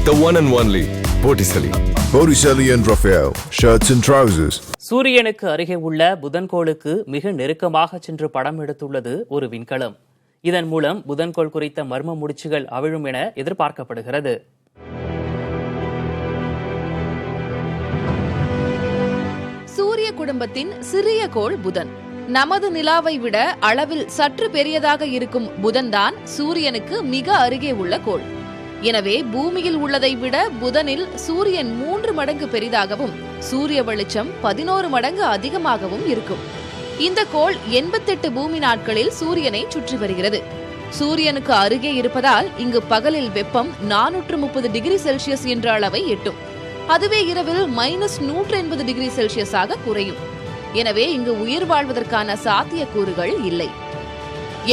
The one and only Botticelli. Botticelli and Raphael, shirts and trousers. சூரியனுக்கு அருகே உள்ள புதன்கோளுக்கு மிக நெருக்கமாக சென்று படம் எடுத்துள்ளது ஒரு விண்கலம். இதன் மூலம் புதன்கோள் குறித்த மர்ம முடிச்சுகள் அவிழும் என எதிர்பார்க்கப்படுகிறது. சூரிய குடும்பத்தின் சிறிய கோள் புதன். நமது நிலாவை விட அளவில் சற்று பெரியதாக இருக்கும் புதன்தான் சூரியனுக்கு மிக அருகே உள்ள கோள். எனவே பூமியில் உள்ளதை விட புதனில் சூரியன் 3 மடங்கு பெரிதாகவும் சூரிய வெளிச்சம் 11 மடங்கு அதிகமாகவும் இருக்கும். இந்த கோள் 88 பூமி நாட்களில் சூரியனை சுற்றி வருகிறது. சூரியனுக்கு அருகே இருப்பதால் இங்கு பகலில் வெப்பம் 430 டிகிரி செல்சியஸ் என்ற அளவை எட்டும். அதுவே இரவில் -180 டிகிரி செல்சியஸாக குறையும். எனவே இங்கு உயிர் வாழ்வதற்கான சாத்தியக்கூறுகள் இல்லை.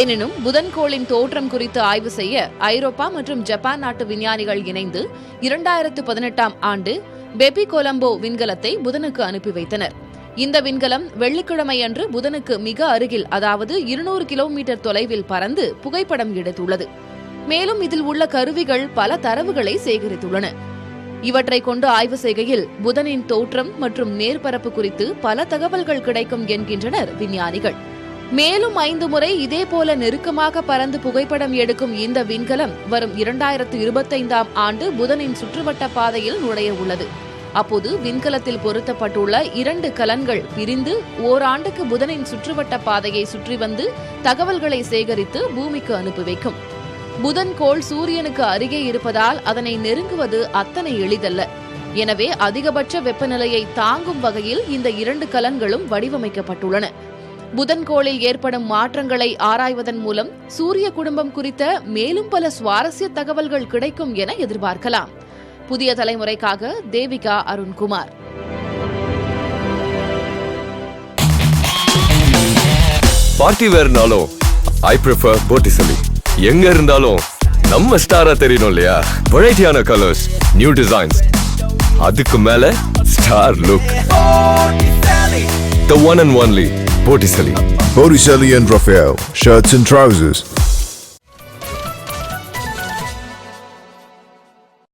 எனினும் புதன்கோளின் தோற்றம் குறித்து ஆய்வு செய்ய ஐரோப்பா மற்றும் ஜப்பான் நாட்டு விஞ்ஞானிகள் இணைந்து 2018ஆம் ஆண்டு பெபி கொலம்போ விண்கலத்தை புதனுக்கு அனுப்பி வைத்தனர். இந்த விண்கலம் வெள்ளிக்கிழமை அன்று புதனுக்கு மிக அருகில், அதாவது 200 கிலோமீட்டர் தொலைவில் பறந்து புகைப்படம் எடுத்துள்ளது. மேலும் இதில் உள்ள கருவிகள் பல தரவுகளை சேகரித்துள்ளன. இவற்றை கொண்டு ஆய்வு செய்கையில் புதனின் தோற்றம் மற்றும் மேற்பரப்பு குறித்து பல தகவல்கள் கிடைக்கும் என்கின்றனர் விஞ்ஞானிகள். மேலும் 5 முறை இதேபோல நெருக்கமாக பறந்து புகைப்படம் எடுக்கும் இந்த விண்கலம் வரும் 2025ஆம் ஆண்டு புதனின் சுற்றுவட்ட பாதையில் நுழைய உள்ளது. அப்போது விண்கலத்தில் பொருத்தப்பட்டுள்ள 2 கலன்கள் பிரிந்து ஓராண்டுக்கு புதனின் சுற்றுவட்ட பாதையை சுற்றி வந்து தகவல்களை சேகரித்து பூமிக்கு அனுப்பி வைக்கும். புதன் கோள் சூரியனுக்கு அருகே இருப்பதால் அதனை நெருங்குவது அத்தனை எளிதல்ல. எனவே அதிகபட்ச வெப்பநிலையை தாங்கும் வகையில் இந்த 2 கலன்களும் வடிவமைக்கப்பட்டுள்ளன. புதன்கோளில் ஏற்படும் மாற்றங்களை ஆராய்வதன் மூலம் சூரிய குடும்பம் குறித்த மேலும் பல சுவாரஸ்ய தகவல்கள் கிடைக்கும் என எதிர்பார்க்கலாம். புதிய தலைமுறைக்காக தேவிகா அருண்குமார். பார்ட்டி வேர்னாலும் I prefer Botticelli. எங்க இருந்தாலும் நம்ம ஸ்டாரா தெரியணும் இல்லையா? வெரைட்டியான கலர்ஸ், நியூ டிசைன்ஸ், அதுக்கு மேல star look. The one and only Botticelli. Botticelli and Raphael, shirts and trousers.